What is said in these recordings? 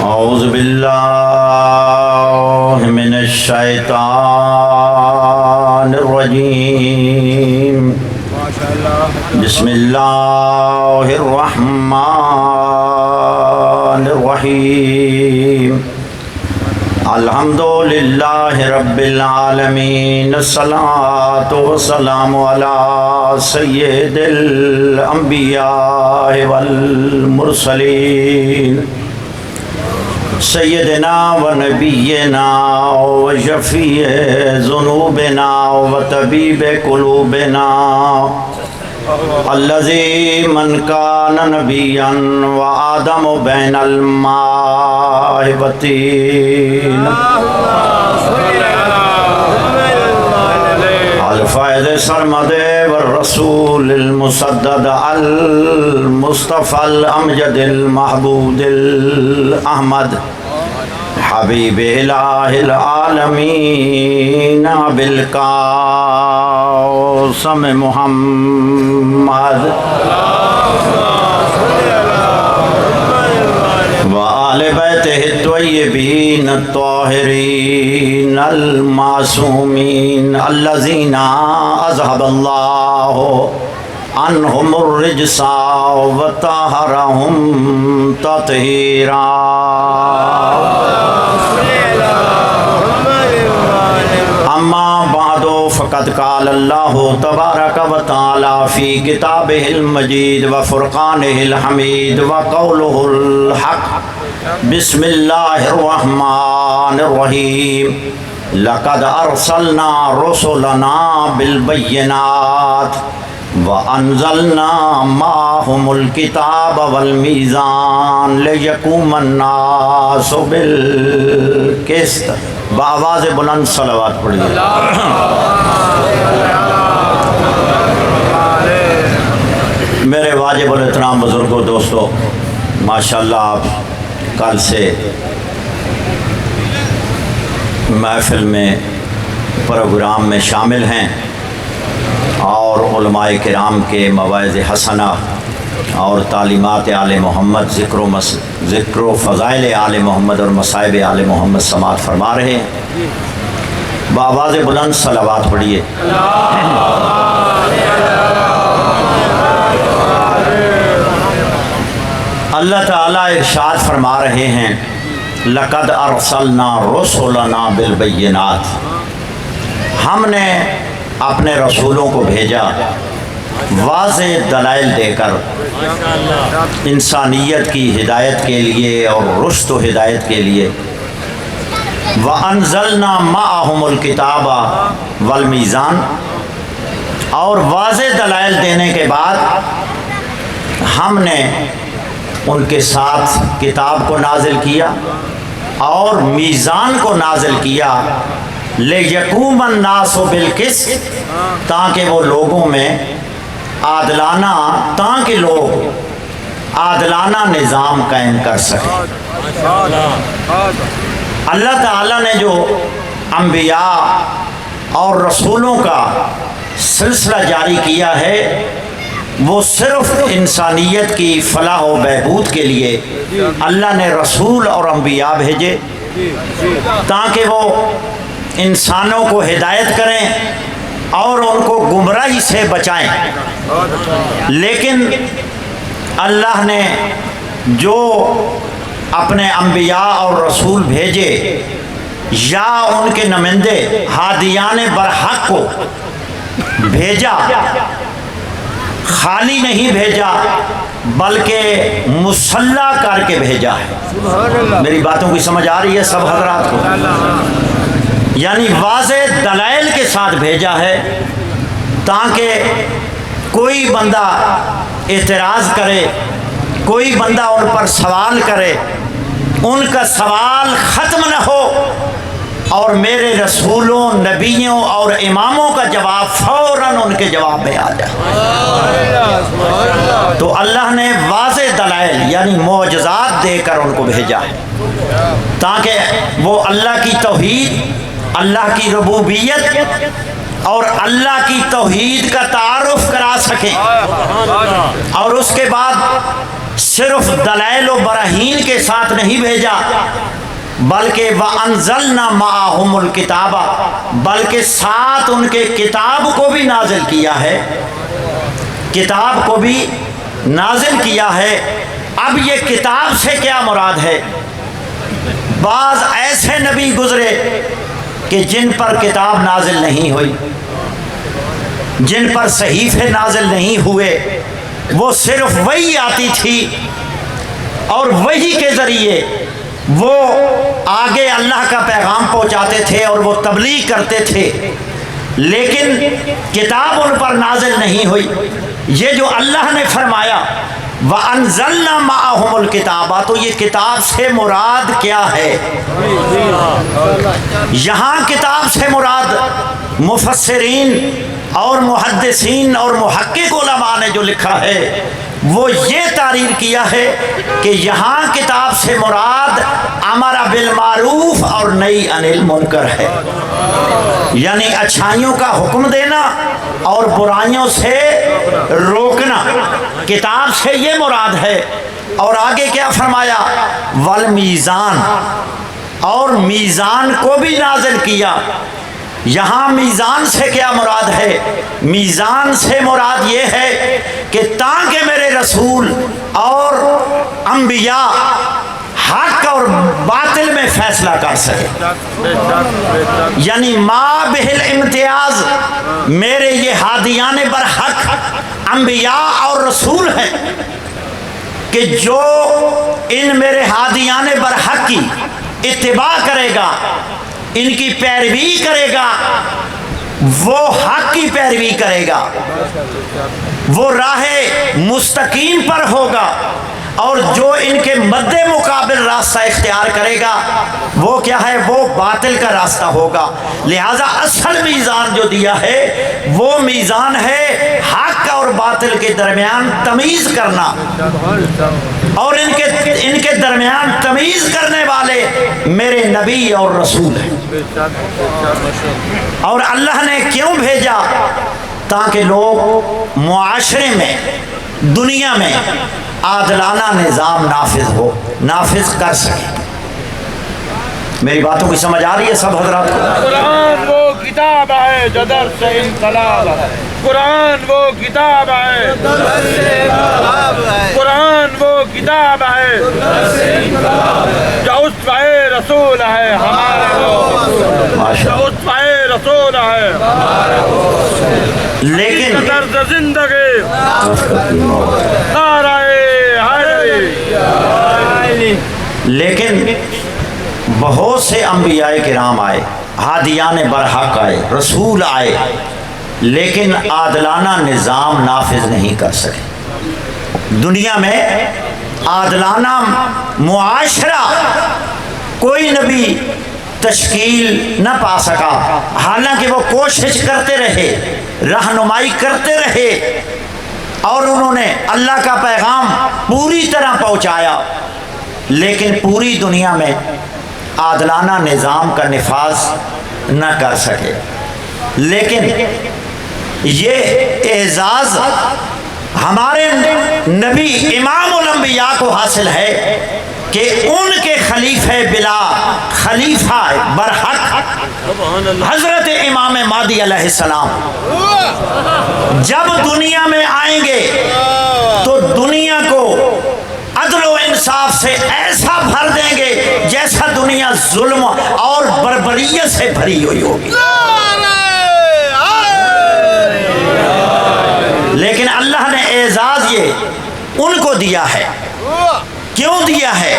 اعوذ باللہ من الشیطان الرجیم بسم اللہ الرحمن الرحیم الحمدللہ رب العالمین الصلاۃ والسلام علی سید الانبیاء والمرسلین سیدنا و نبینا و شفیع ذنوبنا و طبیب قلوبنا الذی من کان نبیا و آدم بین الماء و الطین الفائز سرمد والرسول المسدد المصطفى الامجد المحبود الاحمد حبیب الہ العالمین بالقاسم محمد وآل بیتہ الطیبین الطاہرین المعصومین الذین اذهب اللہ عنہم الرجس وطہرہم تطہیرا اما بعد فقد قال اللہ تبارک و تعالی فی کتابہ المجید و فرقانہ الحمید و قولہ الحق بسم اللہ الرحمن الرحیم لقد ارسلنا رسلنا بالبینات وَأَنزَلْنَا مَعَهُمُ الْكِتَابَ وَالْمِيزَانَ لِيَقُومَ النَّاسُ بِالْقِسْطِ بآواز بلند صلوات پڑھیے میرے واجب الاحترام بزرگوں دوستو، ماشاءاللہ آپ کل سے محفل میں پروگرام میں شامل ہیں اور علماء کرام کے مواعظ حسنہ اور تعلیمات آل محمد ذکر و فضائل آل محمد اور مصائب آل محمد سماعت فرما رہے ہیں۔ بآواز بلند صلوات پڑھیے۔ اللہ تعالیٰ ارشاد فرما رہے ہیں لقد ارسلنا رسلنا بالبینات، ہم نے اپنے رسولوں کو بھیجا واضح دلائل دے کر انسانیت کی ہدایت کے لیے اور رشد و ہدایت کے لیے۔ وَأَنزَلْنَا مَعَهُمُ الْكِتَابَ وَالْمِيزَانَ، اور واضح دلائل دینے کے بعد ہم نے ان کے ساتھ کتاب کو نازل کیا اور میزان کو نازل کیا لِيَقُومَ النَّاسُ بِالْقِسْطِ، تاکہ وہ لوگوں میں تاکہ لوگ عادلانہ نظام قائم کر سکیں۔ اللہ تعالیٰ نے جو انبیاء اور رسولوں کا سلسلہ جاری کیا ہے وہ صرف انسانیت کی فلاح و بہبود کے لیے اللہ نے رسول اور انبیاء بھیجے تاکہ وہ انسانوں کو ہدایت کریں اور ان کو گمراہی سے بچائیں۔ لیکن اللہ نے جو اپنے انبیاء اور رسول بھیجے یا ان کے نمائندے ہادیان برحق کو بھیجا، خالی نہیں بھیجا بلکہ مسلح کر کے بھیجا ہے۔ میری باتوں کی سمجھ آ رہی ہے سب حضرات کو؟ یعنی واضح دلائل کے ساتھ بھیجا ہے تاکہ کوئی بندہ اعتراض کرے، کوئی بندہ ان پر سوال کرے، ان کا سوال ختم نہ ہو اور میرے رسولوں، نبیوں اور اماموں کا جواب فوراً ان کے جواب میں آ جائے۔ تو اللہ نے واضح دلائل یعنی معجزات دے کر ان کو بھیجا ہے تاکہ وہ اللہ کی توحید، اللہ کی ربوبیت اور اللہ کی توحید کا تعارف کرا سکیں، اور اس کے بعد صرف دلائل و براہین کے ساتھ نہیں بھیجا، بلکہ وَأَنزَلْنَا مَعَهُمُ الْكِتَابَ، بلکہ ساتھ ان کے کتاب کو بھی نازل کیا ہے، کتاب کو بھی نازل کیا ہے۔ اب یہ کتاب سے کیا مراد ہے؟ بعض ایسے نبی گزرے کہ جن پر کتاب نازل نہیں ہوئی، جن پر صحیفے نازل نہیں ہوئے، وہ صرف وہی آتی تھی اور وہی کے ذریعے وہ آگے اللہ کا پیغام پہنچاتے تھے اور وہ تبلیغ کرتے تھے، لیکن کتاب ان پر نازل نہیں ہوئی۔ یہ جو اللہ نے فرمایا وَأَنزَلْنَا مَعَهُمُ الْكِتَابَ، تو یہ کتاب سے مراد کیا ہے؟ یہاں کتاب سے مراد مفسرین اور محدثین اور محقق علماء نے جو لکھا ہے وہ یہ تعریف کیا ہے کہ یہاں کتاب سے مراد امر بالمعروف اور نہی عن المنکر ہے، یعنی اچھائیوں کا حکم دینا اور برائیوں سے روکنا، کتاب سے یہ مراد ہے۔ اور آگے کیا فرمایا؟ والمیزان، اور میزان کو بھی نازل کیا۔ یہاں میزان سے کیا مراد ہے؟ میزان سے مراد یہ ہے کہ تاکہ میرے رسول اور انبیاء حق اور باطل میں فیصلہ کر سکے، یعنی ما بہل امتیاز، میرے یہ ہادیان برحق انبیاء اور رسول ہیں کہ جو ان میرے ہادیان برحق کی اتباع کرے گا، ان کی پیروی کرے گا، وہ حق کی پیروی کرے گا، وہ راہ مستقیم پر ہوگا، اور جو ان کے مد مقابل راستہ اختیار کرے گا وہ کیا ہے؟ وہ باطل کا راستہ ہوگا۔ لہذا اصل میزان جو دیا ہے وہ میزان ہے حق اور باطل کے درمیان تمیز کرنا، اور ان کے درمیان تمیز کرنے والے میرے نبی اور رسول ہیں۔ اور اللہ نے کیوں بھیجا؟ تاکہ لوگ معاشرے میں، دنیا میں عادلانہ نظام نافذ کر سکیں۔ میری باتوں کی سمجھ آ رہی ہے سب حضرات کو؟ قرآن وہ کتاب ہے جو در سے انقلاب ہے، قرآن وہ کتاب ہے، قرآن وہ کتاب ہے جو اسوہ رسول ہے ہمارا، جو اسوہ رسول ہے، لیکن طرز زندگی نعرہ حیدری۔ لیکن بہت سے انبیاء کرام آئے، ہادیان برحق آئے، رسول آئے، لیکن عادلانہ نظام نافذ نہیں کر سکے۔ دنیا میں عادلانہ معاشرہ کوئی نبی تشکیل نہ پا سکا، حالانکہ وہ کوشش کرتے رہے، رہنمائی کرتے رہے، اور انہوں نے اللہ کا پیغام پوری طرح پہنچایا، لیکن پوری دنیا میں عادلانہ نظام کا نفاذ نہ کر سکے۔ لیکن یہ اعزاز ہمارے نبی امام الانبیاء کو حاصل ہے کہ ان کے خلیفہ بلا خلیفہ برحق حضرت امام مہدی علیہ السلام جب دنیا میں آئیں گے تو دنیا کو عدل و انصاف سے ایسا بھر دیں گے جیسا دنیا ظلم اور بربریت سے بھری ہوئی ہوگی۔ لیکن اللہ نے اعزاز یہ ان کو دیا ہے۔ کیوں دیا ہے؟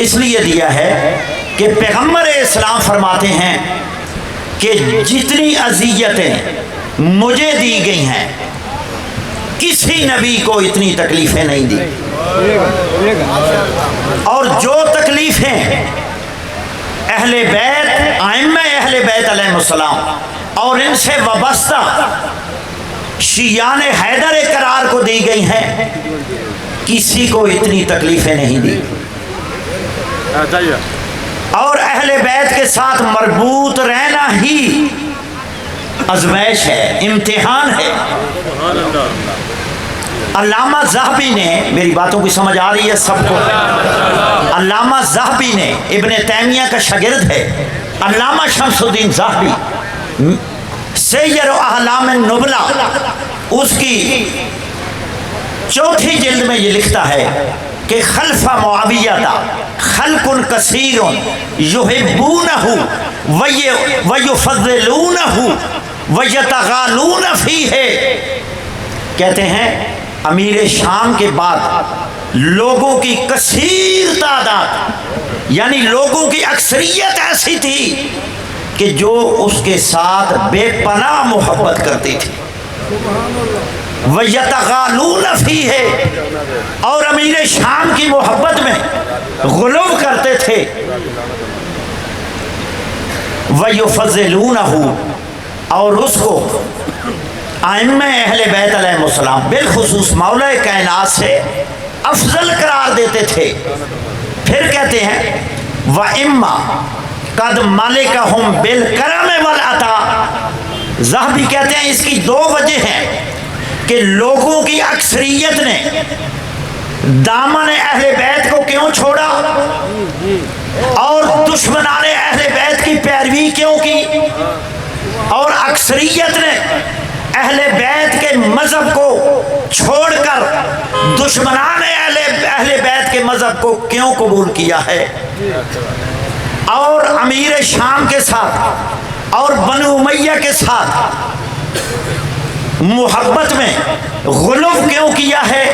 اس لیے دیا ہے کہ پیغمبر اسلام فرماتے ہیں کہ جتنی اذیتیں مجھے دی گئی ہیں کسی نبی کو اتنی تکلیفیں نہیں دی، اور جو تکلیفیں اہل بیت، ائمہ اہل بیت علیہ السلام اور ان سے وابستہ شیعان حیدر قرار کو دی گئی ہیں، کسی کو اتنی تکلیفیں نہیں دی۔ اور اہل بیت کے ساتھ مربوط رہنا ہی آزمائش ہے، امتحان ہے۔ علامہ ذہبی نے، میری باتوں کی سمجھ آ رہی ہے سب کو؟ علامہ ذہبی نے ابن تیمیہ کا شاگرد ہے، علامہ شمس الدین ذہبی، سیر اعلام النبلا، اس کی 4 جلد میں یہ لکھتا ہے کہ خلف معاویہ خلق کثیر یحبونہ ویفضلونہ ویتغالون فیہ، کہتے ہیں امیر شام کے بعد لوگوں کی کثیر تعداد، یعنی لوگوں کی اکثریت ایسی تھی کہ جو اس کے ساتھ بے پناہ محبت کرتی تھی، وَيَتَغَالُونَ فِيهِ، اور امیر شام کی محبت میں غلو کرتے تھے، وَيُفَضِّلُونَهُ، اور اس کو ائمہ اہل بیت علیہ السلام بالخصوص مولا کائنات سے افضل قرار دیتے تھے۔ پھر کہتے ہیں وَإِمَّا قَدْ مَلِكَهُمْ بِالْكَرَمِ وَالْعَطَاءِ، ذہبی کہتے ہیں اس کی 2 وجہ ہیں کہ لوگوں کی اکثریت نے دامن اہل بیت کو کیوں چھوڑا اور دشمنان اہل بیت کی پیروی کیوں کی، اور اکثریت نے اہل بیت کے مذہب کو چھوڑ کر دشمنان اہل بیت کے مذہب کو کیوں قبول کیا ہے، اور امیر شام کے ساتھ اور بنو امیہ کے ساتھ محبت میں غلو کیوں کیا ہے،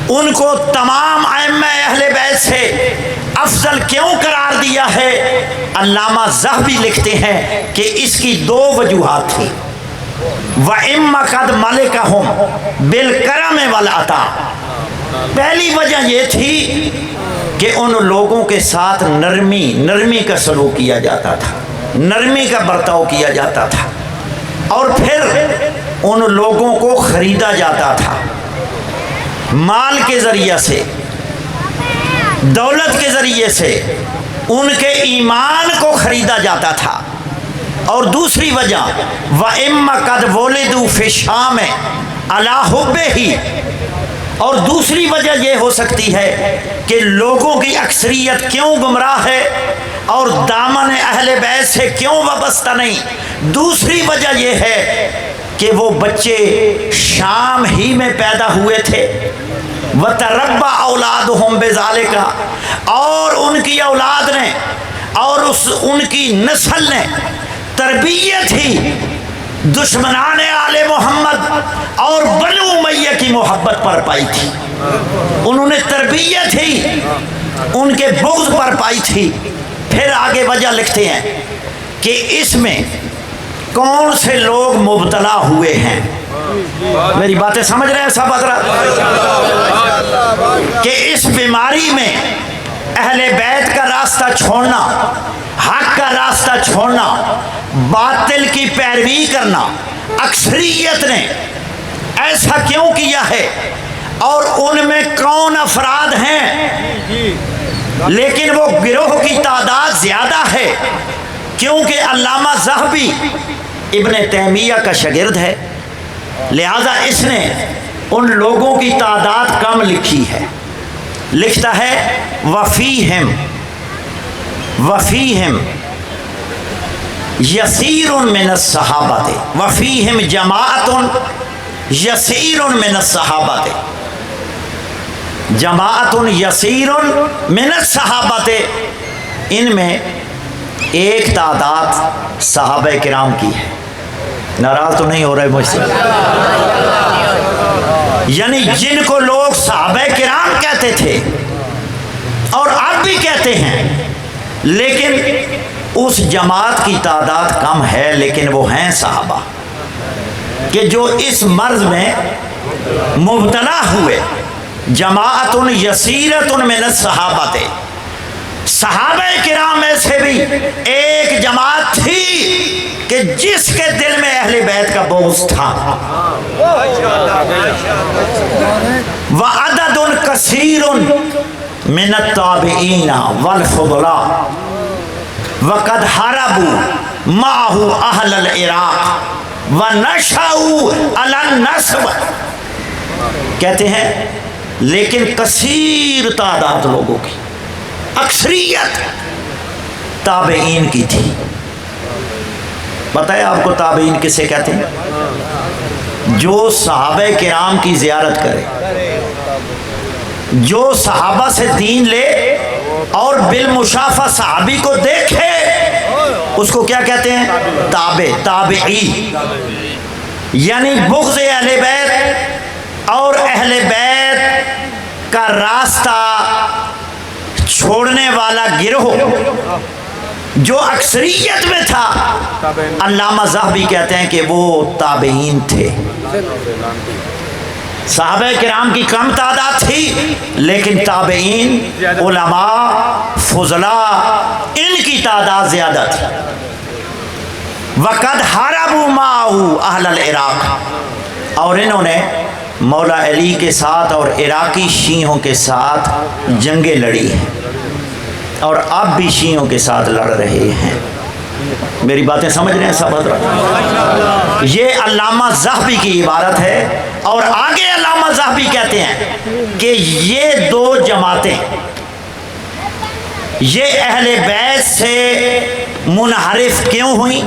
ان کو تمام ائمہ اہل بیت سے افضل کیوں قرار دیا ہے۔ علامہ ذہبی لکھتے ہیں کہ اس کی 2 وجوہات تھی۔ وَإِمَّا قَدْ مَلِكَهُمْ بِالْكَرَمِ وَالْعَطَاءِ، پہلی وجہ یہ تھی کہ ان لوگوں کے ساتھ نرمی کا سلوک کیا جاتا تھا، نرمی کا برتاؤ کیا جاتا تھا، اور پھر ان لوگوں کو خریدا جاتا تھا مال کے ذریعے سے، دولت کے ذریعے سے، ان کے ایمان کو خریدا جاتا تھا۔ اور دوسری وجہ وَإِمَّا قَدْ وُلِدُوا فِي الشَّامِ عَلَىٰ حُبِّهِ، اور دوسری وجہ یہ ہو سکتی ہے کہ لوگوں کی اکثریت کیوں گمراہ ہے اور دامن اہل بیت سے کیوں وابستہ نہیں، دوسری وجہ یہ ہے کہ وہ بچے شام ہی میں پیدا ہوئے تھے، وَتَرَبَّى أَوْلَادُهُمْ بِذَلِكَ، اور ان کی اولاد نے اور ان کی نسل نے تربیت ہی دشمنان آل محمد اور بنو امیہ کی محبت پر پائی تھی، انہوں نے تربیت ہی ان کے بغض پر پائی تھی۔ پھر آگے وجہ لکھتے ہیں کہ اس میں کون سے لوگ مبتلا ہوئے ہیں، میری باتیں سمجھ رہے ہیں سب حضرات، کہ اس بیماری میں اہل بیت کا راستہ چھوڑنا، حق کا راستہ چھوڑنا، باطل کی پیروی کرنا، اکثریت نے ایسا کیوں کیا ہے، اور ان میں کون افراد ہیں، لیکن وہ گروہ کی تعداد زیادہ ہے، کیونکہ علامہ ذہبی ابن تیمیہ کا شاگرد ہے، لہذا اس نے ان لوگوں کی تعداد کم لکھی ہے۔ لکھتا ہے وفیہم یسیر من الصحابہ، وفیہم جماعت یسیر من الصحابہ، جماعت یسیر من الصحابہ، ان میں ایک تعداد صحابہ کرام کی ہے۔ ناراض تو نہیں ہو رہے مجھ سے؟ یعنی جن کو لوگ صحابہ کرام کہتے تھے اور اب بھی کہتے ہیں، لیکن اس جماعت کی تعداد کم ہے، لیکن وہ ہیں صحابہ کہ جو اس مرض میں مبتلا ہوئے۔ جماعت یسیرت من الصحابہ، صحابہ کرام میں سے بھی ایک جماعت تھی کہ جس کے دل میں اہل بیت کا بغض تھا۔ وعدد کثیر من التابعین والفضلاء وقد حاربوا معه اہل العراق ونشأوا علی النصب، کہتے ہیں لیکن کثیر تعداد لوگوں کی، اکثریت تابعین کی تھی۔ پتہ ہے آپ کو تابعین کسے کہتے ہیں؟ جو صحابہ کرام کی زیارت کرے، جو صحابہ سے دین لے اور بالمشافہ صحابی کو دیکھے، اس کو کیا کہتے ہیں؟ تابعی۔ یعنی بغض اہل بیت اور اہل بیت کا راستہ چھوڑنے والا گروہ جو اکثریت میں تھا، علامہ ذہبی کہتے ہیں کہ وہ تابعین تھے۔ صحابہ کرام کی کم تعداد تھی، لیکن تابعین، علماء، فضلاء، ان کی تعداد زیادہ تھی۔ وَقَدْ حَارَبُوا مَعَهُ أَهْلَ الْعِرَاقِ، اور انہوں نے مولا علی کے ساتھ اور عراقی شیعوں کے ساتھ جنگیں لڑی ہیں، اور اب بھی شیعوں کے ساتھ لڑ رہے ہیں۔ میری باتیں سمجھ رہے ہیں سب حضرات؟ یہ علامہ ذہبی کی عبارت ہے، اور آگے علامہ ذہبی کہتے ہیں کہ یہ دو جماعتیں یہ اہل بیت سے منحرف کیوں ہوئیں؟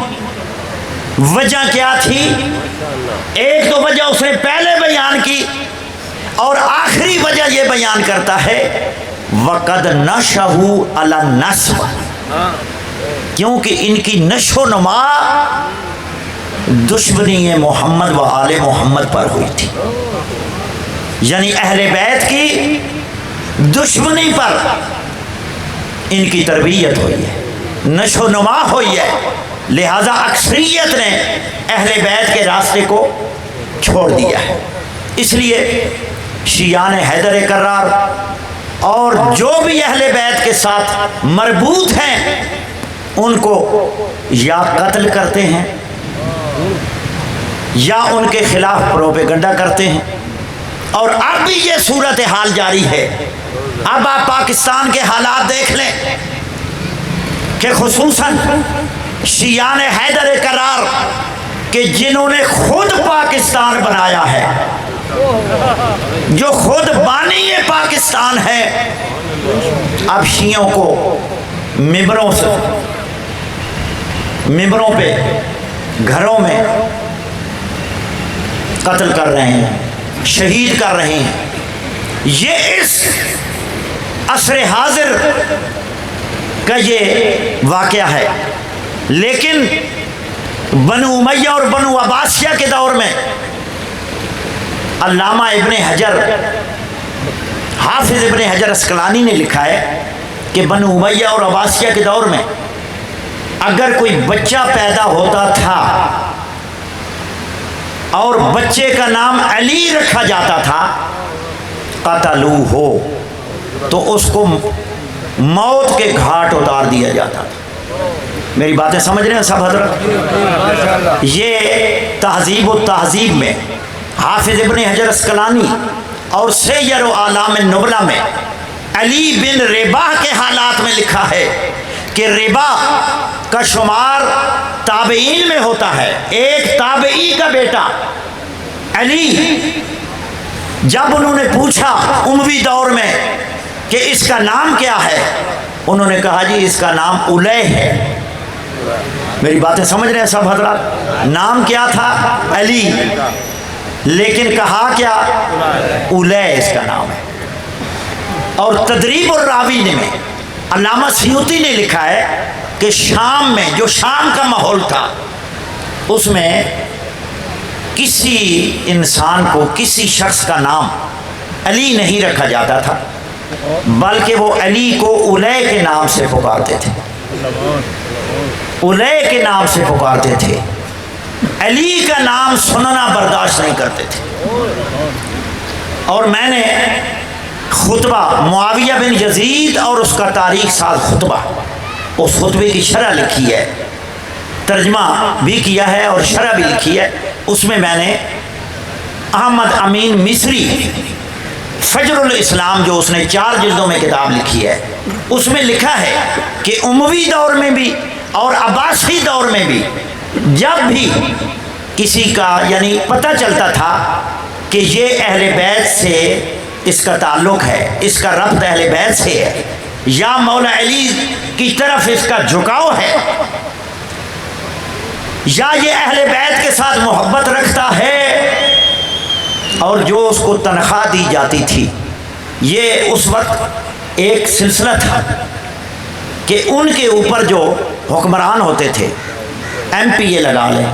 وجہ کیا تھی؟ ایک تو وجہ اس نے پہلے بیان کی، اور آخری وجہ یہ بیان کرتا ہے وَقَدْ نَشَهُ عَلَى النَّسْبِ، کیونکہ ان کی نشو و نما دشمنی محمد و آل محمد پر ہوئی تھی۔ یعنی اہل بیت کی دشمنی پر ان کی تربیت ہوئی ہے، نشو و نما ہوئی ہے، لہذا اکثریت نے اہل بیت کے راستے کو چھوڑ دیا ہے۔ اس لیے شیعان حیدر کرار اور جو بھی اہل بیت کے ساتھ مربوط ہیں، ان کو یا قتل کرتے ہیں یا ان کے خلاف پروپیگنڈا کرتے ہیں، اور اب بھی یہ صورتحال جاری ہے۔ اب آپ پاکستان کے حالات دیکھ لیں کہ خصوصاً شیعان حیدر کرار کہ جنہوں نے خود پاکستان بنایا ہے، جو خود بانی پاکستان ہے، اب شیعوں کو ممبروں پہ گھروں میں قتل کر رہے ہیں، شہید کر رہے ہیں۔ یہ اس عصر حاضر کا یہ واقعہ ہے، لیکن بنو امیہ اور بنو عباسیہ کے دور میں علامہ ابن حجر، حافظ ابن حجر اسقلانی نے لکھا ہے کہ بنو امیہ اور عباسیہ کے دور میں اگر کوئی بچہ پیدا ہوتا تھا اور بچے کا نام علی رکھا جاتا تھا، قتلوہ ہو، تو اس کو موت کے گھاٹ اتار دیا جاتا تھا۔ میری باتیں سمجھ رہے ہیں سب حضرت؟ یہ تہذیب و تہذیب میں حافظ ابن حجر اسقلانی اور سیر و اعلام النبلہ میں علی بن رباح کے حالات میں لکھا ہے کہ رباح کا شمار تابعین میں ہوتا ہے۔ ایک تابعی کا بیٹا علی، جب انہوں نے پوچھا اموی دور میں کہ اس کا نام کیا ہے، انہوں نے کہا جی اس کا نام الیہ ہے۔ میری باتیں سمجھ رہے ہیں سب حضرات؟ نام کیا تھا؟ علی، لیکن کہا کیا؟ الیہ اس کا نام ہے۔ اور تدریب الراوی میں علامہ سیوطی نے لکھا ہے کہ شام میں، جو شام کا ماحول تھا، اس میں کسی انسان کو، کسی شخص کا نام علی نہیں رکھا جاتا تھا، بلکہ وہ علی کو الیہ کے نام سے پکارتے تھے، الیہ کے نام سے پکارتے تھے، علی کا نام سننا برداشت نہیں کرتے تھے۔ اور میں نے خطبہ معاویہ بن یزید اور اس کا تاریخ ساز خطبہ، اس خطبے کی شرح لکھی ہے، ترجمہ بھی کیا ہے اور شرح بھی لکھی ہے۔ اس میں نے احمد امین مصری فجر الاسلام، جو اس نے 4 جلدوں میں کتاب لکھی ہے، اس میں لکھا ہے کہ اموی دور میں بھی اور عباسی دور میں بھی جب بھی کسی کا یعنی پتہ چلتا تھا کہ یہ اہل بیت سے اس کا تعلق ہے، اس کا ربط اہل بیت سے ہے، یا مولا علی کی طرف اس کا جھکاؤ ہے، یا یہ اہل بیت کے ساتھ محبت رکھتا ہے۔ اور جو اس کو تنخواہ دی جاتی تھی، یہ اس وقت ایک سلسلہ تھا کہ ان کے اوپر جو حکمران ہوتے تھے، ایم پی اے لگا لیں،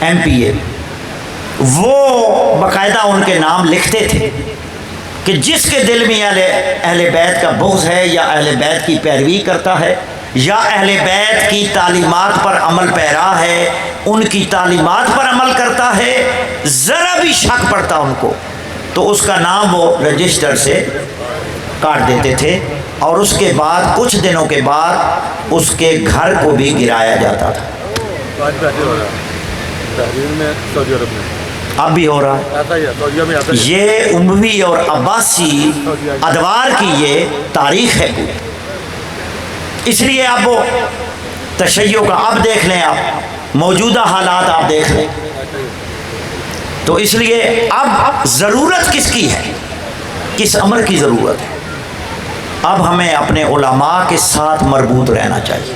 ایم پی اے، وہ باقاعدہ ان کے نام لکھتے تھے کہ جس کے دل میں اہل بیت کا بغض ہے، یا اہل بیت کی پیروی کرتا ہے، یا اہل بیت کی تعلیمات پر عمل پیرا ہے، ان کی تعلیمات پر عمل کرتا ہے، ذرا بھی شک پڑتا ان کو تو اس کا نام وہ رجسٹر سے کاٹ دیتے تھے، اور اس کے بعد کچھ دنوں کے بعد اس کے گھر کو بھی گرایا جاتا تھا۔ اب بھی ہو رہا ہے۔ یہ اموی اور عباسی ادوار کی یہ تاریخ ہے پوری۔ اس لیے اب وہ تشیع کا اب دیکھ لیں، آپ موجودہ حالات آپ دیکھ لیں، تو اس لیے اب ضرورت کس کی ہے، کس امر کی ضرورت ہے؟ اب ہمیں اپنے علماء کے ساتھ مربوط رہنا چاہیے۔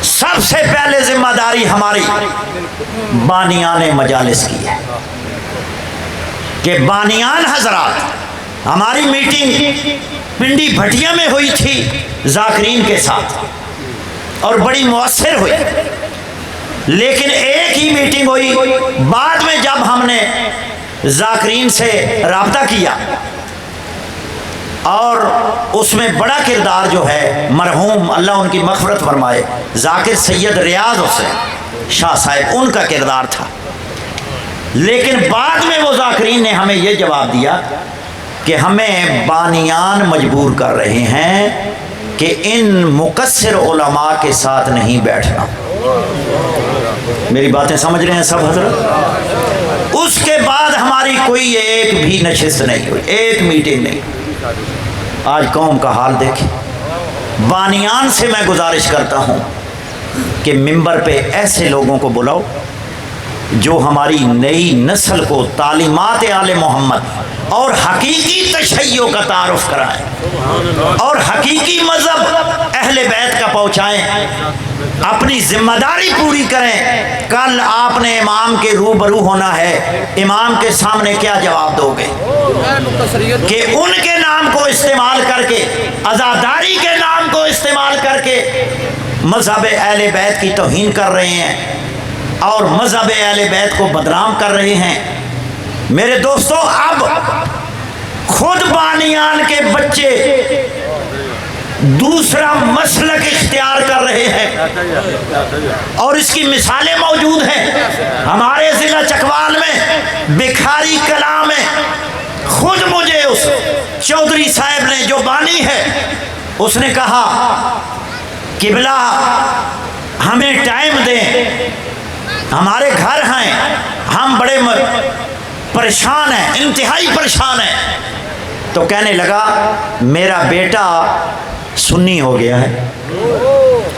سب سے پہلے ذمہ داری ہماری بانیان مجالس کی ہے کہ بانیان حضرات، ہماری میٹنگ پنڈی بھٹیا میں ہوئی تھی ذاکرین کے ساتھ اور بڑی مؤثر ہوئی، لیکن ایک ہی میٹنگ ہوئی۔ بعد میں جب ہم نے ذاکرین سے رابطہ کیا اور اس میں بڑا کردار جو ہے مرحوم اللہ ان کی مغفرت فرمائے ذاکر سید ریاض حسین شاہ صاحب، ان کا کردار تھا، لیکن بعد میں وہ ذاکرین نے ہمیں یہ جواب دیا کہ ہمیں بانیان مجبور کر رہے ہیں کہ ان مقصر علماء کے ساتھ نہیں بیٹھنا۔ میری باتیں سمجھ رہے ہیں سب حضرت؟ اس کے بعد ہماری کوئی ایک بھی نشست نہیں ہوئی، ایک میٹنگ نہیں۔ آج قوم کا حال دیکھیں۔ بانیان سے میں گزارش کرتا ہوں کہ ممبر پہ ایسے لوگوں کو بلاؤ جو ہماری نئی نسل کو تعلیمات آل محمد اور حقیقی تشیع کا تعارف کرائیں اور حقیقی مذہب اہل بیت کا پہنچائیں، اپنی ذمہ داری پوری کریں۔ کل آپ نے امام کے روبرو ہونا ہے، امام کے سامنے کیا جواب دو گے کہ ان کے نام کو استعمال کر کے، عزاداری کے نام کو استعمال کر کے مذہب اہل بیت کی توہین کر رہے ہیں اور مذہب اہل بیت کو بدنام کر رہے ہیں۔ میرے دوستو، اب خود بانیان کے بچے دوسرا مسلک اختیار کر رہے ہیں اور اس کی مثالیں موجود ہیں۔ ہمارے ضلع چکوال میں بکھاری کلام میں خود مجھے اس چودھری صاحب نے جو بانی ہے، اس نے کہا قبلہ ہمیں ٹائم دیں، ہمارے گھر ہیں، ہم بڑے پریشان ہیں، انتہائی پریشان ہیں۔ تو کہنے لگا میرا بیٹا سنی ہو گیا ہے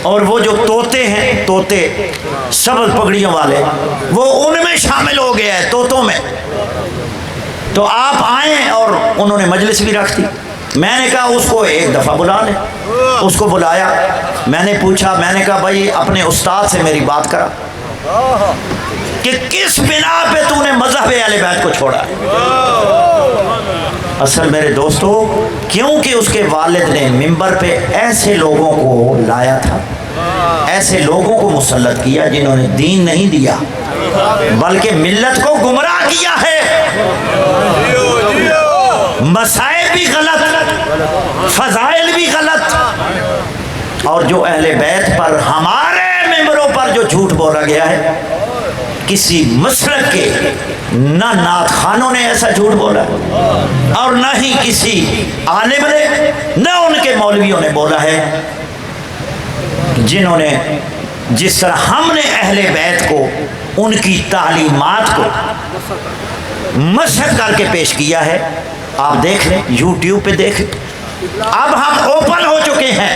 اور وہ جو طوطے ہیں، طوطے سبز پگڑیوں والے، وہ ان میں شامل ہو گیا ہے، طوطوں میں۔ تو آپ آئیں، اور انہوں نے مجلس بھی رکھ دی۔ میں نے کہا اس کو ایک دفعہ بلا لیں۔ اس کو بلایا، میں نے پوچھا، میں نے کہا بھائی اپنے استاد سے میری بات کرا کہ کس بنا پہ تو نے مذہب اہل بیت کو چھوڑا ہے۔ اصل میرے دوستو، کیونکہ اس کے والد نے ممبر پہ ایسے لوگوں کو لایا تھا، ایسے لوگوں کو مسلط کیا جنہوں نے دین نہیں دیا بلکہ ملت کو گمراہ کیا ہے۔ مسائل بھی غلط، فضائل بھی غلط، اور جو اہل بیت پر ہمارے ممبروں پر جو جھوٹ بولا گیا ہے، کسی مسلک کے نہ نعت خانوں نے ایسا جھوٹ بولا اور نہ ہی کسی عالم نے، نہ ان کے مولویوں نے بولا ہے، جنہوں نے جس طرح ہم نے اہل بیت کو ان کی تعلیمات کو مسح کر کے پیش کیا ہے۔ آپ دیکھ لیں، یوٹیوب پہ دیکھ لیں۔ اب ہم اوپن ہو چکے ہیں،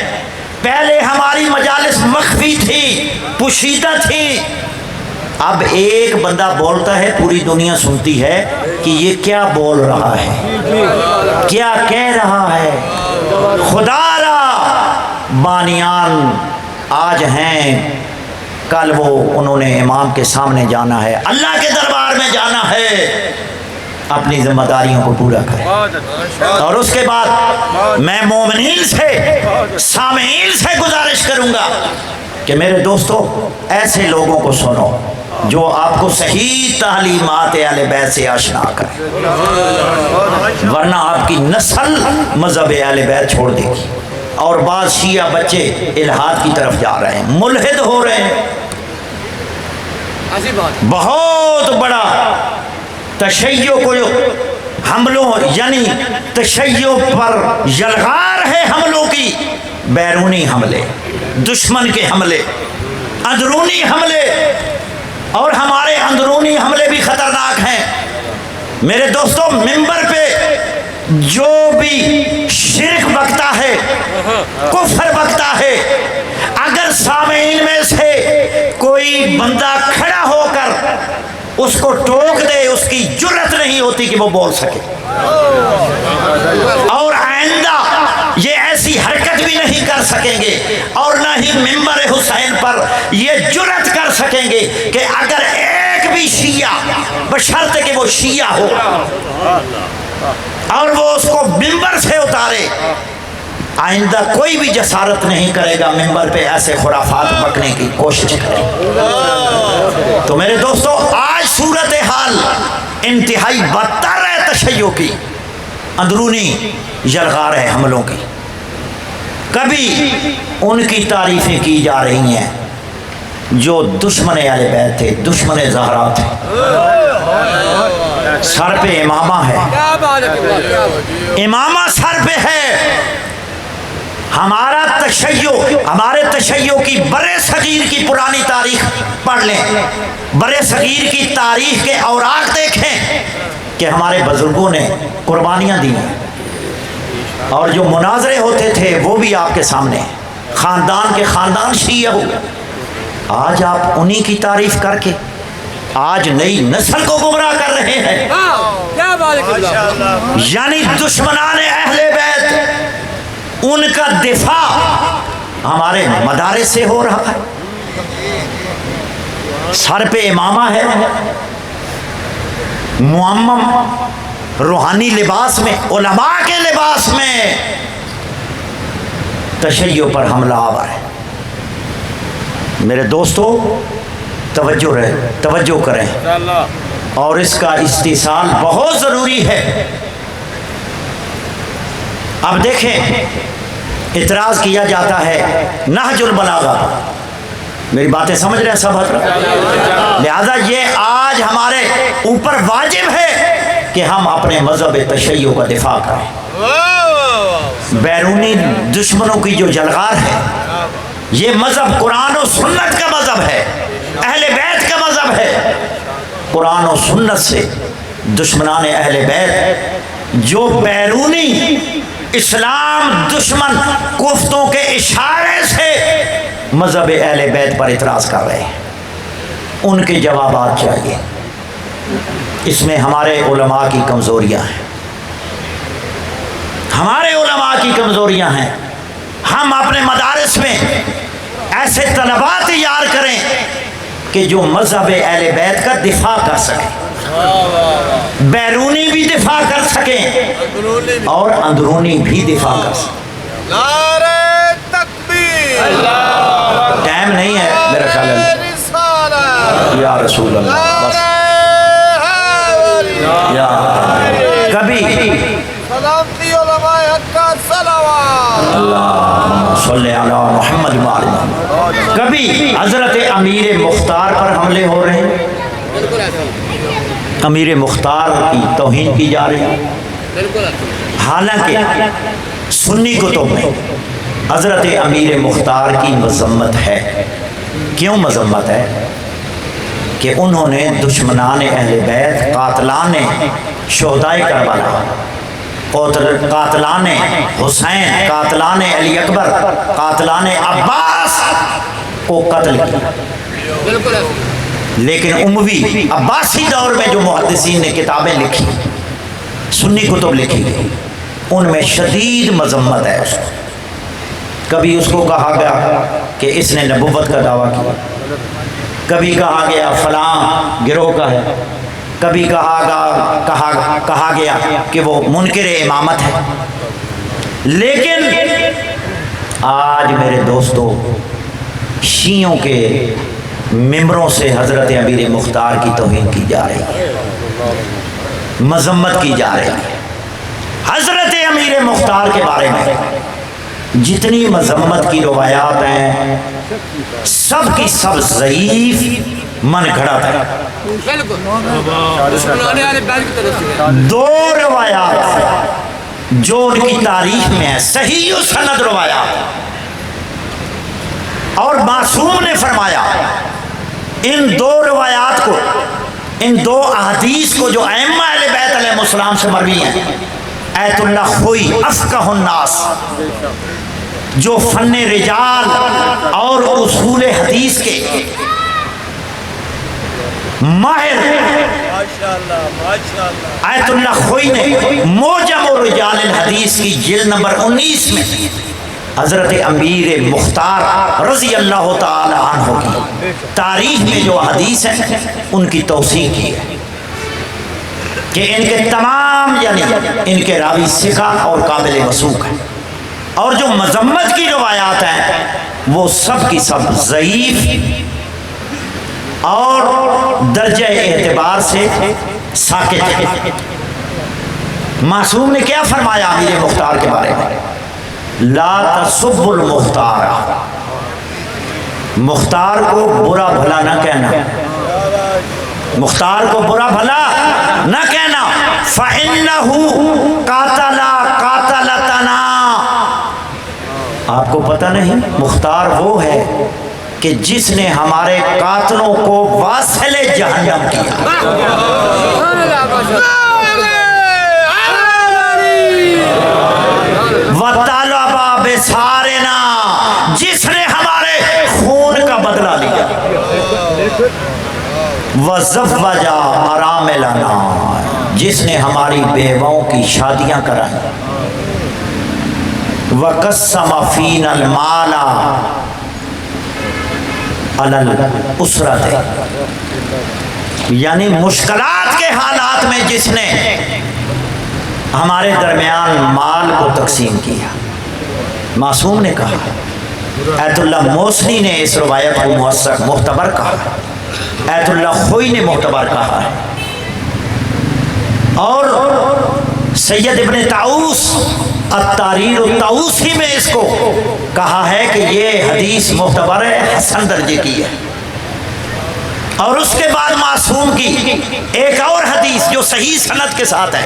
پہلے ہماری مجالس مخفی تھی، پوشیدہ تھی، اب ایک بندہ بولتا ہے پوری دنیا سنتی ہے کہ یہ کیا بول رہا ہے، کیا کہہ رہا ہے۔ خدا را بانیان آج ہیں، کل وہ انہوں نے امام کے سامنے جانا ہے، اللہ کے دربار میں جانا ہے، اپنی ذمہ داریوں کو پورا کریں۔ اور اس کے بعد میں مومنین سے، سامعین سے گزارش کروں گا کہ میرے دوستو ایسے لوگوں کو سنو جو آپ کو صحیح تعلیمات اہل بیت سے آشنا کریں، ورنہ آپ کی نسل مذہب اہل بیت چھوڑ دے گی۔ اور بعض شیعہ بچے الہاد کی طرف جا رہے ہیں، ملحد ہو رہے ہیں۔ بہت بڑا تشیع کو حملوں، یعنی تشیع پر یلغار ہے حملوں کی، بیرونی حملے، دشمن کے حملے، اندرونی حملے، اور ہمارے اندرونی حملے بھی خطرناک ہیں۔ میرے دوستو ممبر پہ جو بھی شرک بکتا ہے، کفر بکتا ہے، اگر سامعین میں سے کوئی بندہ کھڑا ہو کر اس کو ٹوک دے، اس کی جرت نہیں ہوتی کہ وہ بول سکے، اور آئندہ یہ ایسی حرکت بھی نہیں کر سکیں گے، اور نہ ہی ممبر حسین پر یہ جرت کر سکیں گے کہ اگر ایک بھی شیعہ، بشرط کہ وہ شیعہ ہو اور وہ اس کو ممبر سے اتارے، آئندہ کوئی بھی جسارت نہیں کرے گا ممبر پہ ایسے خرافات بکنے کی کوشش کرے۔ تو میرے دوستو آج صورتحال انتہائی بدتر ہے تشیع کی، اندرونی یلغار ہے حملوں کی۔ کبھی ان کی تعریفیں کی جا رہی ہیں جو دشمن اہل بیت تھے، دشمن زہرا تھے، سر پہ امامہ ہے، امامہ سر پہ ہے۔ ہمارا تشیع، ہمارے تشیع کی برے صغیر کی پرانی تاریخ پڑھ لیں، برے صغیر کی تاریخ کے اوراق دیکھیں کہ ہمارے بزرگوں نے قربانیاں دی ہیں، اور جو مناظرے ہوتے تھے وہ بھی آپ کے سامنے، خاندان کے خاندان شیعہ ہو۔ آج آپ انہی کی تعریف کر کے آج نئی نسل کو گمراہ کر رہے ہیں، یعنی دشمنان اہل بیت، ان کا دفاع ہمارے مدارس سے ہو رہا ہے۔ سر پہ امامہ ہے، معمم روحانی لباس میں، علماء کے لباس میں تشیع پر حملہ آور ہے۔ میرے دوستو توجہ کریں، اور اس کا استحصال بہت ضروری ہے۔ اب دیکھیں، اعتراض کیا جاتا ہے نہج البلاغہ، میری باتیں سمجھ رہے ہیں سب حضرت؟ لہذا یہ آج ہمارے اوپر واجب ہے کہ ہم اپنے مذہب تشیع کا دفاع کریں۔ بیرونی دشمنوں کی جو یلغار ہے، یہ مذہب قرآن و سنت کا مذہب ہے، اہل بیت کا مذہب ہے۔ قرآن و سنت سے دشمنان اہل بیت جو بیرونی اسلام دشمن کفتوں کے اشارے سے مذہب اہل بیت پر اعتراض کر رہے ہیں، ان کے جوابات چاہیے۔ اس میں ہمارے علماء کی کمزوریاں ہیں، ہمارے علماء کی کمزوریاں ہیں۔ ہم اپنے مدارس میں ایسے طلباء تیار کریں کہ جو مذہب اہل بیت کا دفاع کر سکیں، بیرونی بھی دفاع کر سکیں اور اندرونی بھی دفاع کر سکیں۔ نعرہ تکبیر، ٹائم نہیں ہے میرا خیال ہے، یا رسول اللہ، بس یا کبھی سلامتی علماء حق کا صلوات، اللہ صلی علی محمد وعلی محمد۔ کبھی حضرت امیر مختار پر حملے ہو رہے ہیں، امیر مختار کی توہین کی جا رہی ہے، حالانکہ سنی کتب میں حضرت امیر مختار کی مذمت ہے۔ کیوں مذمت ہے؟ کہ انہوں نے دشمنان اہل بیت، قاتلان شہدائے کربلا، قاتلان حسین، قاتلان علی اکبر، قاتلان عباس کو قتل کیا۔ لیکن اموی عباسی دور میں جو محدثین نے کتابیں لکھی، سنی کتب لکھی گئی، ان میں شدید مذمت ہے اس کو۔ کبھی اس کو کہا گیا کہ اس نے نبوت کا دعویٰ کیا، کبھی کہا گیا فلاں گروہ کا ہے، کبھی کہا گیا کہ وہ منکر امامت ہے۔ لیکن آج میرے دوستو شیعوں کے ممبروں سے حضرت امیر مختار کی توہین کی جا رہی ہے، مذمت کی جا رہی ہے۔ حضرت امیر مختار کے بارے میں جتنی مذمت کی روایات ہیں سب کی سب ضعیف من گھڑت ہے۔ دو روایات جو ان کی تاریخ میں ہے، صحیح و سند روایات، اور معصوم نے فرمایا ان دو روایات کو، ان دو احادیث کو جو ائمہ اہل بیت علیہ السلام سے مروی ہیں، ایت اللہ خوئی افقہ الناس، جو فن رجال اور اصول حدیث کے ماہر، ایت اللہ خوئی نے موجم رجال الحدیث کی جلد نمبر 19 میں حضرت امیر مختار رضی اللہ تعالی عنہ کی تاریخ میں جو حدیث ہیں ان کی توثیق کی ہے کہ ان کے تمام یعنی ان کے راوی ثقہ اور قابل وثوق ہیں، اور جو مذمت کی روایات ہیں وہ سب کی سب ضعیف اور درجہ اعتبار سے ساکت ہے۔ معصوم نے کیا فرمایا امیر مختار کے بارے میں؟ لا تسب المختار، مختار کو برا بھلا نہ کہنا، مختار کو برا بھلا نہ کہنا، فَإِنَّهُ قَاتَلَ قَاتَلَتَنَا۔ آپ کو پتہ نہیں مختار وہ ہے کہ جس نے ہمارے قاتلوں کو واصل جہنم کیا، وَطَالَبَ بِسَارِنَا، جس نے ہمارے خون کا بدلہ لیا، وَزَوَّجَ أَرَامِلَنَا، جس نے ہماری بیواؤں کی شادیاں کرائیں، وَقَسَّمَ فِينَا الْمَالَ عَلَى الْأُسْرَةِ، یعنی مشکلات کے حالات میں جس نے ہمارے درمیان مال کو تقسیم کیا۔ معصوم نے کہا، ایت اللہ موسنی نے اس روایت کو معتبر کہا، ایت اللہ خوئی نے معتبر کہا ہے، اور سید ابن طاؤس التاریر الطاؤسی میں اس کو کہا ہے کہ یہ حدیث معتبر ہے، حسن درجے کی ہے۔ اور اس کے بعد معصوم کی ایک اور حدیث جو صحیح سند کے ساتھ ہے،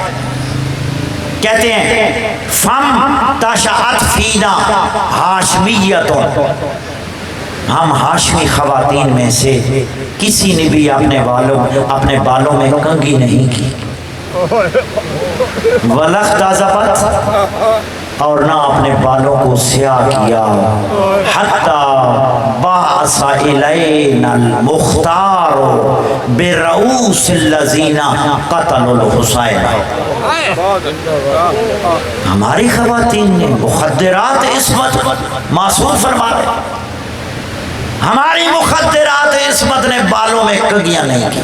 کہتے ہیں فم تشاءت فینا ہاشمیت، ہم ہاشمی خواتین میں سے کسی نے بھی اپنے بالوں میں کنگھی نہیں کی، وَلَخْتَزَبَتْ، اور نہ اپنے بالوں کو سیاہ کیا، حَتَّى بَعَثَ إِلَيْنَا الْمُخْتَارُ بِرَؤُوسِ الَّذِينَ قَتَلُوا الْحُسَيْنَ۔ ہماری خواتین نے مخدرات عصمت، معصوم فرما رہے، ہماری مخدرات عصمت نے بالوں میں کنگھیاں نہیں کی،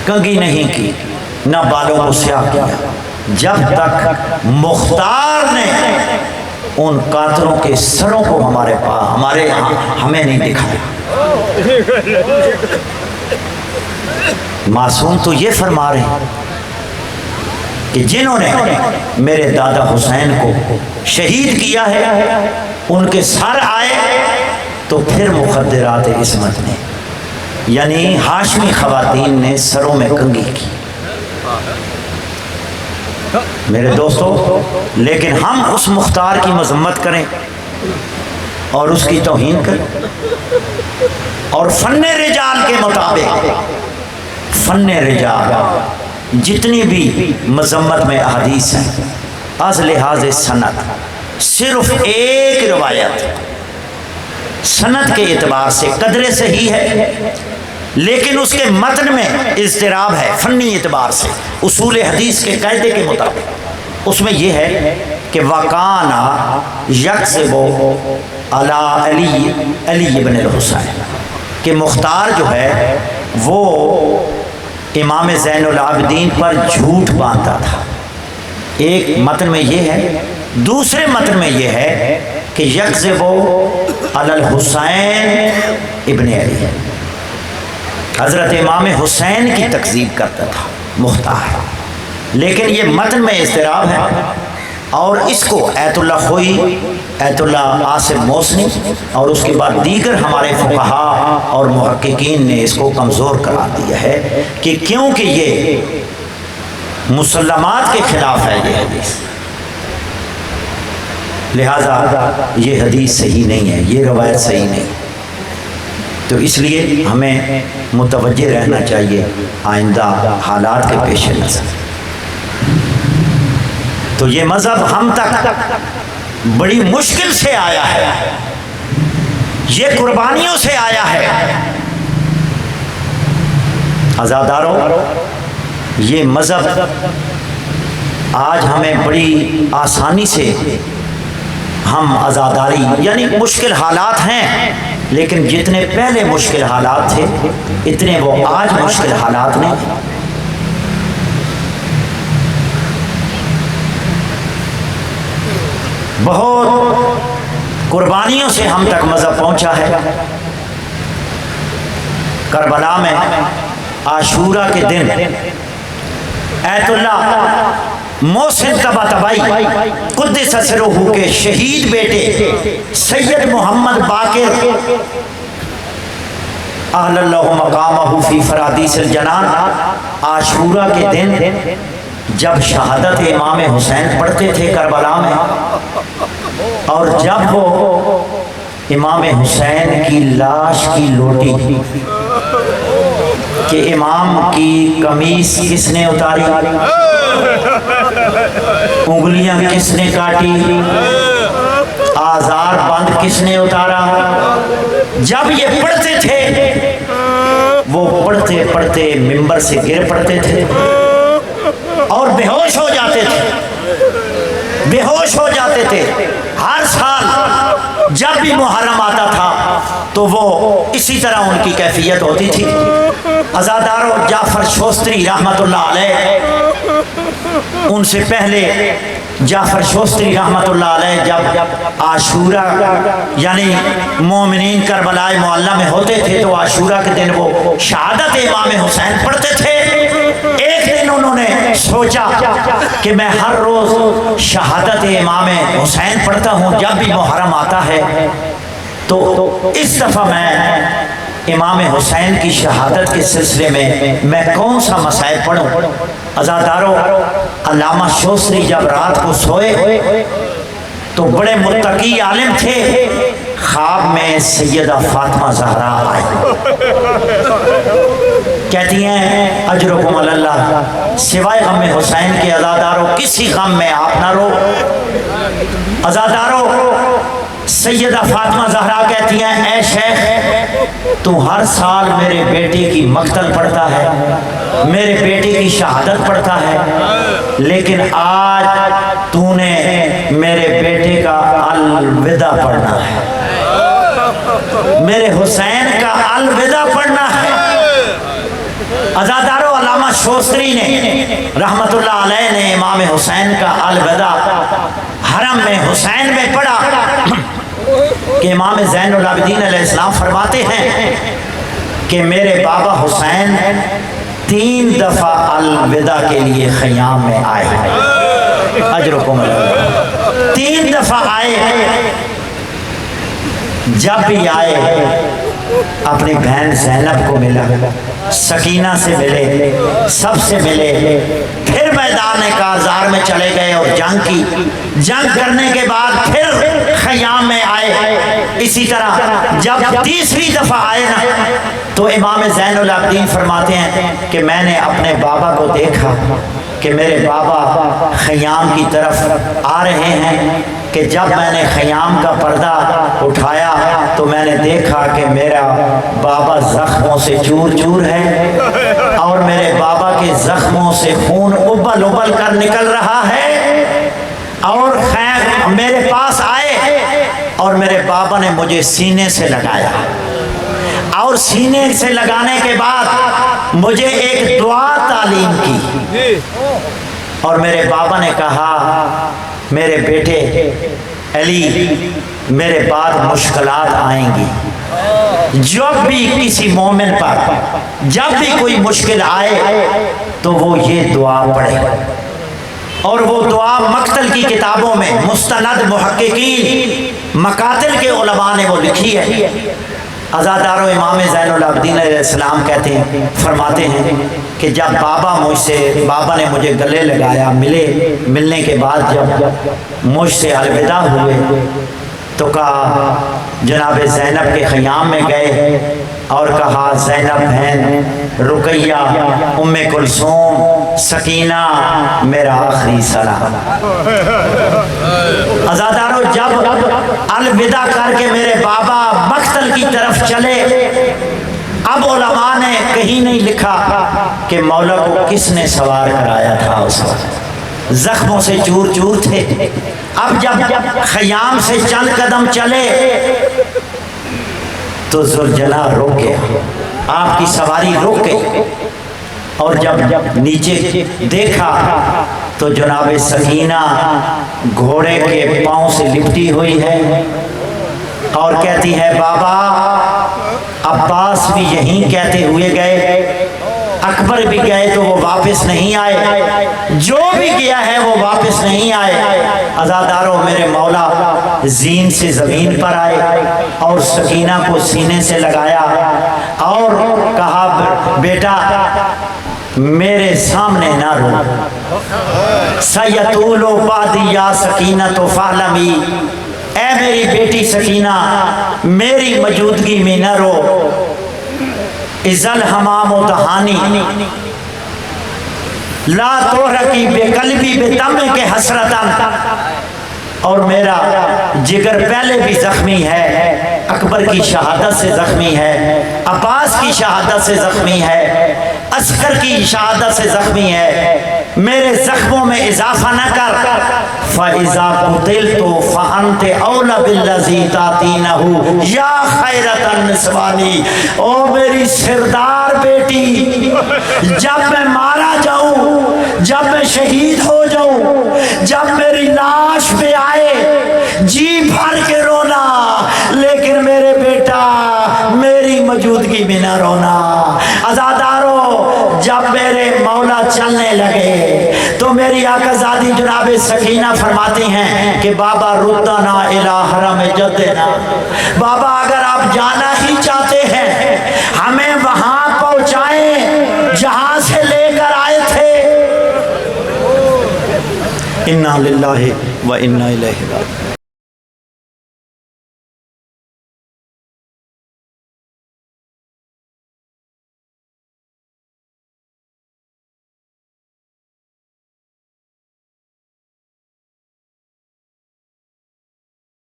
کنگھی نہیں کی، نہ بالوں کو سیاہ کیا، جب تک مختار نے ان قاتلوں کے سروں کو ہمیں نہیں دکھایا۔ معصوم تو یہ فرما رہے ہیں کہ جنہوں نے میرے دادا حسین کو شہید کیا ہے ان کے سر آئے تو پھر مخدرات عصمت نے یعنی ہاشمی خواتین نے سروں میں کنگھی کی۔ میرے دوستو، لیکن ہم اس مختار کی مذمت کریں اور اس کی توہین کریں، اور فن رجال کے مطابق فن رجال جتنی بھی مذمت میں احادیث ہیں از لحاظ سند صرف ایک روایت سند کے اعتبار سے قدر صحیح ہے، لیکن اس کے متن میں اضطراب ہے فنی اعتبار سے، اصول حدیث کے قاعدے کے مطابق۔ اس میں یہ ہے کہ وَقَانَ يَكْذِبُ عَلَىٰ علی بن الحسین، کہ مختار جو ہے وہ امام زین العابدین پر جھوٹ باندھتا تھا۔ ایک متن میں یہ ہے، دوسرے متن میں یہ ہے کہ یکذب علی الحسین ابن علی، حضرت امام حسین کی تکذیب کرتا تھا مختار۔ لیکن یہ متن میں اضطراب ہے، اور اس کو ایت اللہ خوئی، ایت اللہ آصف موسنی اور اس کے بعد دیگر ہمارے فقہا اور محققین نے اس کو کمزور قرار دیا ہے کہ کیونکہ یہ مسلمات کے خلاف ہے یہ حدیث، لہذا یہ حدیث صحیح نہیں ہے، یہ روایت صحیح نہیں۔ تو اس لیے ہمیں متوجہ رہنا چاہیے آئندہ حالات کے پیش نظر۔ تو یہ مذہب ہم تک بڑی مشکل سے آیا ہے، یہ قربانیوں سے آیا ہے۔ عزاداروں، یہ مذہب آج ہمیں بڑی آسانی سے ہم عزاداری، یعنی مشکل حالات ہیں، لیکن جتنے پہلے مشکل حالات تھے اتنے وہ آج مشکل حالات نہیں ہیں۔ بہت قربانیوں سے ہم تک مذہب پہنچا ہے۔ کربلا میں عاشورہ کے دن ایت اللہ محسن طباطبائی قدس سرہ کے شہید بیٹے سید محمد باقر اعلی اللہ مقامہ فی فرادیس الجنان عاشورہ کے دن جب شہادت امام حسین پڑھتے تھے کربلا میں، اور جب وہ امام حسین کی لاش کی لوٹی کہ امام کی قمیص کس نے اتاری، انگلیاں کس نے کاٹی، آزار بند کس نے اتارا، جب یہ پڑھتے تھے وہ پڑھتے پڑھتے ممبر سے گر پڑتے تھے اور بے ہوش ہو جاتے تھے، بے ہوش ہو جاتے تھے۔ ہر سال جب بھی محرم آتا تھا تو وہ اسی طرح ان کی کیفیت ہوتی تھی۔ عزاداروں، جعفر شوستری رحمت اللہ علیہ، ان سے پہلے جعفر شوستری رحمت اللہ علیہ جب عاشورہ یعنی مومنین کربلا معلیٰ میں ہوتے تھے تو عاشورہ کے دن وہ شہادت امام حسین پڑھتے تھے۔ ایک دن انہوں نے سوچا کہ میں ہر روز شہادت امام حسین پڑھتا ہوں جب بھی محرم آتا ہے، تو اس دفعہ میں امام حسین کی شہادت کے سلسلے میں کون سا مسائل پڑھوں۔ عزاداروں، علامہ شوستری جب رات کو سوئے تو بڑے متقی عالم تھے، خواب میں سیدہ فاطمہ زہرا آئی، کہتی ہیں اجرکم اللہ، سوائے غم حسین کے عزاداروں کسی غم میں آپ نہ رو۔ عزاداروں، سیدہ فاطمہ زہرا کہتی ہیں اے شیخ، تو ہر سال میرے بیٹے کی مقتل پڑھتا ہے، میرے بیٹے کی شہادت پڑھتا ہے، لیکن آج تو نے میرے بیٹے کا الوداع پڑھنا ہے، میرے حسین کا الوداع پڑھنا ہے۔ عزاداروں، علامہ شوستری نے رحمت اللہ علیہ نے امام حسین کا الوداع حرم میں حسین میں پڑھا کہ امام زین العابدین علیہ السلام فرماتے ہیں کہ میرے بابا حسین 3 دفعہ الوداع کے لیے خیام میں آئے، اجرکم اللہ، 3 دفعہ آئے۔ جب بھی آئے اپنی بہن زینب کو ملا، سکینہ سے ملے، سب سے ملے، پھر میدان کارزار میں چلے گئے اور جنگ کرنے کے بعد پھر خیام میں آئے۔ اسی طرح جب تیسری دفعہ آئے نا تو امام زین العابدین فرماتے ہیں کہ میں نے اپنے بابا کو دیکھا کہ میرے بابا خیام کی طرف آ رہے ہیں، کہ جب میں نے خیام کا پردہ اٹھایا تو میں نے دیکھا کہ میرا بابا زخموں سے چور چور ہے اور میرے بابا کے زخموں سے خون ابل ابل کر نکل رہا ہے، اور خیر میرے پاس آئے اور میرے بابا نے مجھے سینے سے لگایا، اور سینے سے لگانے کے بعد مجھے ایک دعا تعلیم کی، اور میرے بابا نے کہا میرے بیٹے علی میرے بعد مشکلات آئیں گی، جب بھی کسی مومن پر جب بھی کوئی مشکل آئے تو وہ یہ دعا پڑھے، اور وہ دعا مقتل کی کتابوں میں مستند محققین مقاتل کے علماء نے وہ لکھی ہے۔ عزادارو امام زین العابدین علیہ السلام کہتے ہیں، فرماتے ہیں کہ جب بابا نے مجھے گلے لگایا، ملنے کے بعد جب مجھ سے الوداع ہوئے تو کہا جناب زینب کے خیام میں گئے اور کہا زینب بہن، رقیہ، ام کلثوم، سکینہ، میرا آخری سلام۔ عزادارو جب الوداع کر کے میرے بابا مقتل کی طرف چلے، اب علماء نے کہیں نہیں لکھا کہ مولا کو کس نے سوار کرایا تھا، اس وقت زخموں سے چور چور تھے۔ اب جب خیام سے چند قدم چلے تو ذوالجلال رک گیا، آپ کی سواری رک گئی، اور جب نیچے دیکھا تو جناب سکینہ گھوڑے کے پاؤں سے لپٹی ہوئی ہے اور کہتی ہے بابا عباس بھی یہیں کہتے ہوئے گئے، اکبر بھی گئے تو وہ واپس نہیں آئے، جو بھی گیا ہے وہ واپس نہیں آئے۔ عزادارو میرے مولا زین سے زمین پر آئے اور سکینہ کو سینے سے لگایا اور کہا بیٹا میرے سامنے نہ رو، سیطول بعدی یا سکینہ فعلمی، اے میری بیٹی سکینہ میری موجودگی میں نہ رو، ازل حمام و تہانی لا تحرکی بے قلبی بے دم کے حسرتاً، اور میرا جگر پہلے بھی زخمی ہے، اکبر کی شہادت سے زخمی ہے، عباس کی شہادت سے زخمی ہے، عسکر کی شہادت سے زخمی ہے، میرے زخموں میں اضافہ نہ کر، فَإِذَا قُتِلْتُ فَأَنْتِ أَوْلَى بِالَّذِي تَعْتِينَهُ یا خیرت النسوانی، او میری سردار بیٹی، جب میں مارا جاؤں، جب میں شہید ہو جاؤں، جب میری لاش پہ آئے جی بھر کے رونا، لیکن میرے بیٹا میری موجودگی میں نہ رونا۔ عزادارو جب میرے مولا چلنے لگے تو میری آقا زادی جناب سکینہ فرماتی ہیں کہ بابا ردنا الی حرم جدنا، بابا اگر آپ جانا ہی چاہتے ہیں ہمیں وہاں پہنچائیں جہاں سے لے کر آئے تھے۔ انا للہ و انا الیہ راجعون۔